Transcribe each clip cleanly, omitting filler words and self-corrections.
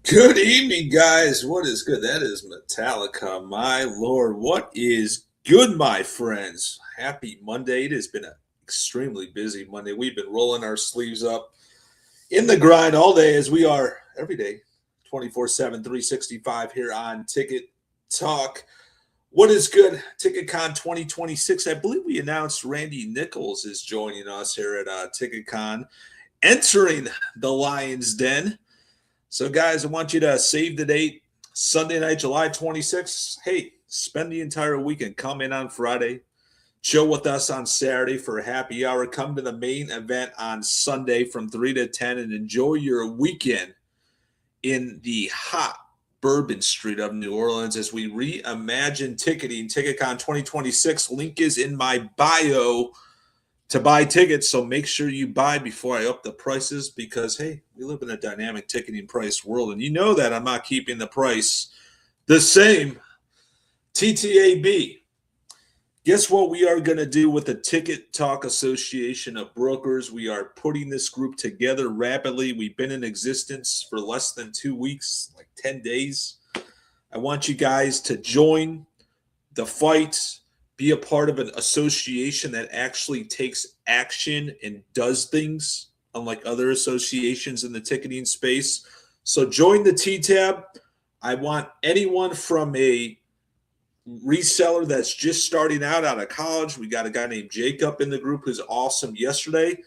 Good evening, guys. What is good? That is Metallica. My lord, what is good, my friends? Happy Monday. It has been an extremely busy Monday. We've been rolling our sleeves up in the grind all day as we are every day, 24/7, 365 here on Ticket Talk. What is good? TicketCon 2026. I believe we announced Randy Nichols is joining us here at TicketCon, entering the Lions Den. So, guys, I want you to save the date Sunday night, July 26th. Hey, spend the entire weekend. Come in on Friday. Chill with us on Saturday for a happy hour. Come to the main event on Sunday from 3 to 10 and enjoy your weekend in the hot Bourbon Street of New Orleans as we reimagine ticketing. TicketCon 2026. Link is in my bio to buy tickets. So make sure you buy before I up the prices because, hey, we live in a dynamic ticketing price world. And you know that I'm not keeping the price the same. TTAB. Guess what we are going to do with the Ticket Talk Association of Brokers? We are putting this group together rapidly. We've been in existence for less than 2 weeks, like 10 days. I want you guys to join the fight, be a part of an association that actually takes action and does things, unlike other associations in the ticketing space. So join the T-Tab. I want anyone from a reseller that's just starting out of college. We got a guy named Jacob in the group who's awesome yesterday.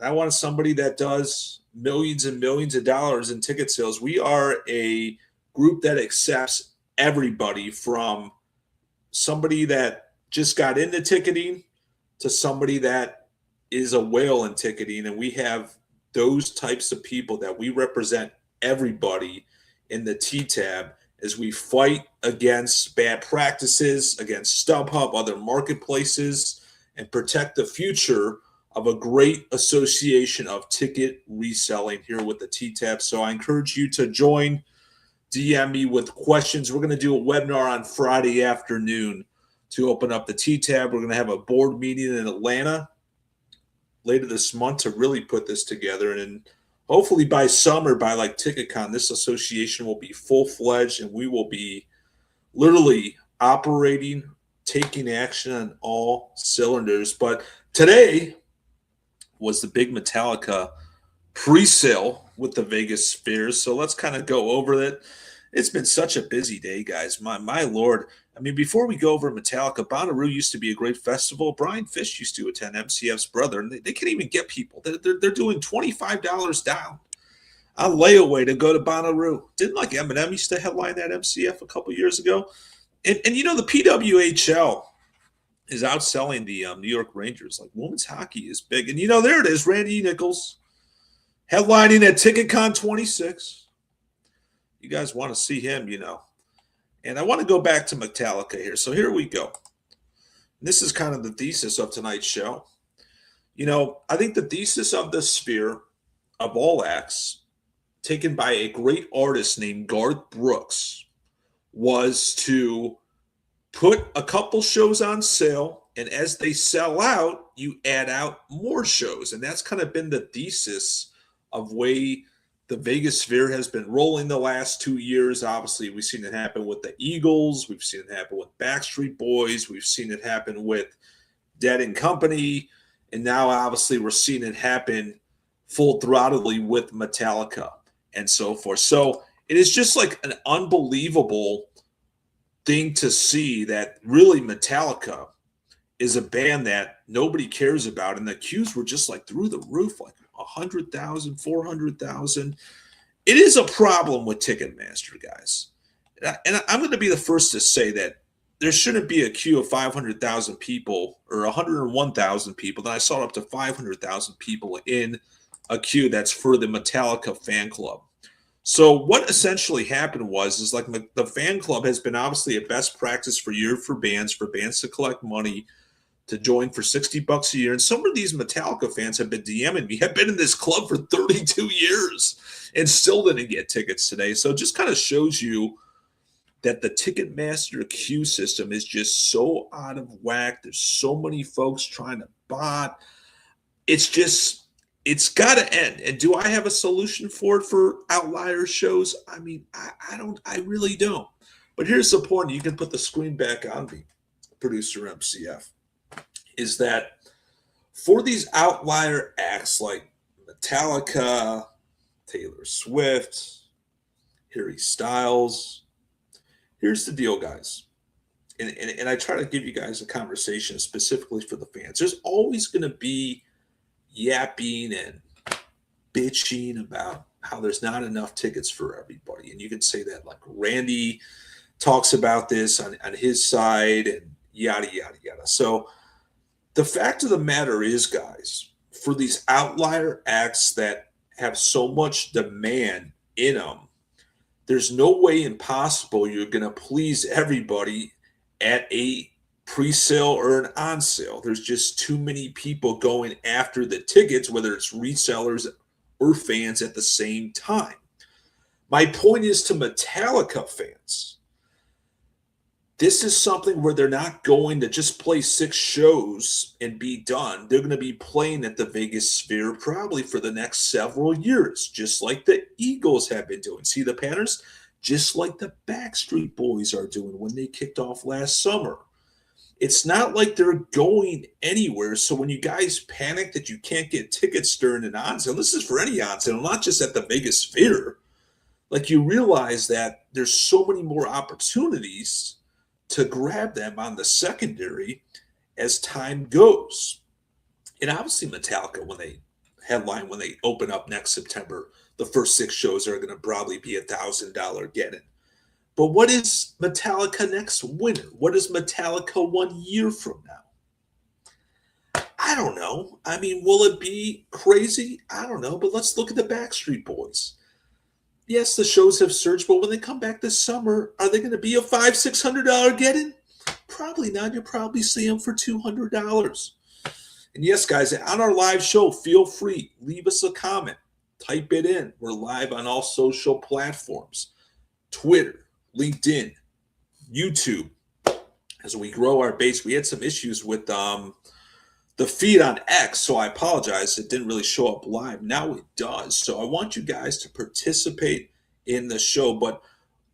I want somebody that does millions and millions of dollars in ticket sales. We are a group that accepts everybody from somebody that just got into ticketing to somebody that is a whale in ticketing. And we have those types of people that we represent everybody in the T-Tab as we fight against bad practices, against StubHub, other marketplaces, and protect the future of a great association of ticket reselling here with the T-Tab. So I encourage you to join. DM me with questions. We're going to do a webinar on Friday afternoon to open up the T-Tab. We're going to have a board meeting in Atlanta later this month to really put this together. And hopefully by summer, by like TicketCon, this association will be full-fledged and we will be literally operating, taking action on all cylinders. But today was the big Metallica pre-sale with the Vegas Spheres. So let's kind of go over it. It's been such a busy day, guys. My lord. I mean, before we go over Metallica, Bonnaroo used to be a great festival. Brian Fish used to attend, MCF's brother, and they can't even get people. They're doing $25 down on layaway to go to Bonnaroo. Didn't like Eminem used to headline that MCF a couple years ago? And you know, the PWHL is outselling the New York Rangers. Like, women's hockey is big. And, you know, there it is, Randy Nichols headlining at TicketCon 26. You guys want to see him, you know. And I want to go back to Metallica here. So here we go. This is kind of the thesis of tonight's show. You know, I think the thesis of the Sphere of all acts, taken by a great artist named Garth Brooks, was to put a couple shows on sale, and as they sell out, you add out more shows. And that's kind of been the thesis of way the Vegas Sphere has been rolling the last 2 years. Obviously, we've seen it happen with the Eagles. We've seen it happen with Backstreet Boys. We've seen it happen with Dead and Company. And now, obviously, we're seeing it happen full-throttledly with Metallica and so forth. So it is just like an unbelievable thing to see that really Metallica is a band that nobody cares about. And the queues were just like through the roof, like 100,000, 400,000. It is a problem with Ticketmaster, guys. And I'm going to be the first to say that there shouldn't be a queue of 500,000 people or 101,000 people. Then I saw up to 500,000 people in a queue that's for the Metallica fan club. So what essentially happened is like the fan club has been obviously a best practice for bands to collect money to join for $60 a year. And some of these Metallica fans have been DMing me. I've been in this club for 32 years and still didn't get tickets today. So it just kind of shows you that the Ticketmaster queue system is just so out of whack. There's so many folks trying to bot. It's It's got to end. And do I have a solution for it for outlier shows? I mean, I don't. I really don't. But here's the point. You can put the screen back on me, producer MCF. Is that for these outlier acts like Metallica, Taylor Swift, Harry Styles? Here's the deal, guys. And I try to give you guys a conversation specifically for the fans. There's always going to be yapping and bitching about how there's not enough tickets for everybody. And you can say that like Randy talks about this on his side and yada, yada, yada. So the fact of the matter is, guys, for these outlier acts that have so much demand in them, there's no way impossible you're going to please everybody at a pre-sale or an on sale. There's just too many people going after the tickets, whether it's resellers or fans at the same time. My point is to Metallica fans. This is something where they're not going to just play 6 shows and be done. They're going to be playing at the Vegas Sphere probably for the next several years, just like the Eagles have been doing. See the patterns? Just like the Backstreet Boys are doing when they kicked off last summer. It's not like they're going anywhere. So when you guys panic that you can't get tickets during an on sale, this is for any on sale, not just at the Vegas Sphere. Like you realize that there's so many more opportunities to grab them on the secondary as time goes. And obviously Metallica, when they open up next September, the first 6 shows are going to probably be $1,000 get-in. But what is Metallica next winter? What is Metallica 1 year from now? I don't know. I mean, will it be crazy? I don't know. But let's look at the Backstreet Boys. Yes, the shows have surged, but when they come back this summer, are they going to be a $500-600 get-in? Probably not. You'll probably see them for $200. And yes, guys, on our live show, feel free, leave us a comment, type it in. We're live on all social platforms: Twitter, LinkedIn, YouTube. As we grow our base, we had some issues with the feed on X, so I apologize. It didn't really show up live. Now it does. So I want you guys to participate in the show, but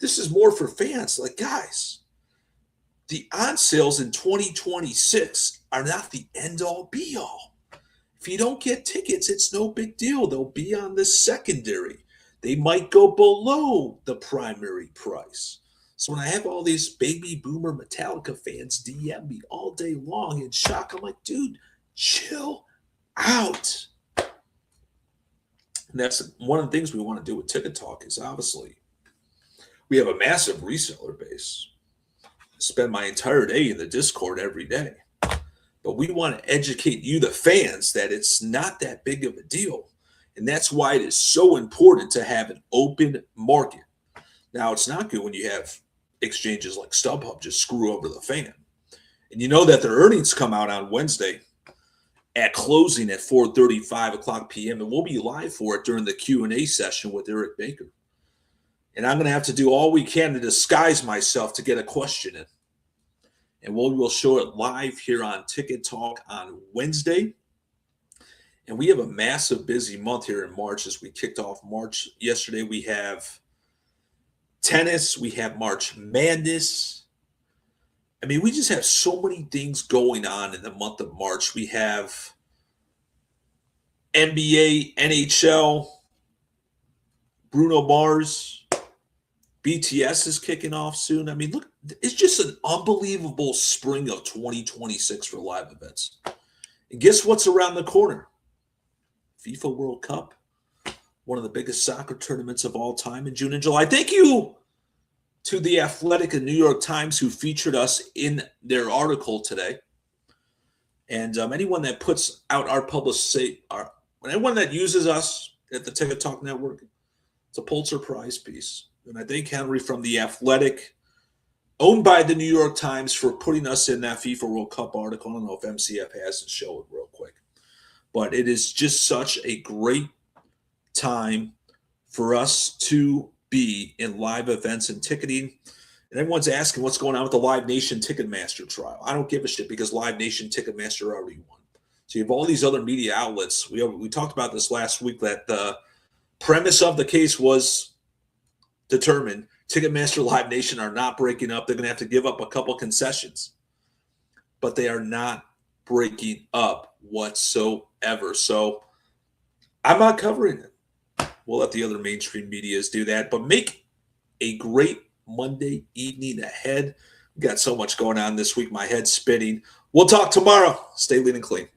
this is more for fans. Like, guys, the on sales in 2026 are not the end all be all. If you don't get tickets, it's no big deal. They'll be on the secondary. They might go below the primary price. So when I have all these baby boomer Metallica fans DM me all day long in shock, I'm like, dude, chill out. And that's one of the things we want to do with Ticket Talk is obviously we have a massive reseller base. I spend my entire day in the Discord every day. But we want to educate you, the fans, that it's not that big of a deal. And that's why it is so important to have an open market. Now, it's not good when you have exchanges like StubHub just screw over the fan. And you know that their earnings come out on Wednesday at closing at 4:30, 5 o'clock p.m. And we'll be live for it during the Q&A session with Eric Baker. And I'm going to have to do all we can to disguise myself to get a question in. And we'll show it live here on Ticket Talk on Wednesday. And we have a massive busy month here in March as we kicked off March. Yesterday we have tennis. We have March Madness. I mean, we just have so many things going on in the month of March. We have NBA, NHL, Bruno Mars, BTS is kicking off soon. I mean, look, it's just an unbelievable spring of 2026 for live events. And guess what's around the corner? FIFA World Cup, one of the biggest soccer tournaments of all time in June and July. Thank you to The Athletic and New York Times who featured us in their article today. And anyone that puts out our publicity, anyone that uses us at the Ticket Talk Network, it's a Pulitzer Prize piece. And I thank Henry from The Athletic, owned by the New York Times, for putting us in that FIFA World Cup article. I don't know if MCF has to show it real quick. But it is just such a great time for us to be in live events and ticketing. And everyone's asking what's going on with the Live Nation Ticketmaster trial. I don't give a shit because Live Nation Ticketmaster already won. So you have all these other media outlets. We talked about this last week that the premise of the case was determined. Ticketmaster Live Nation are not breaking up. They're going to have to give up a couple concessions, but they are not breaking up whatsoever. So I'm not covering it. We'll let the other mainstream medias do that, but make a great Monday evening ahead. We got so much going on this week. My head's spinning. We'll talk tomorrow. Stay lean and clean.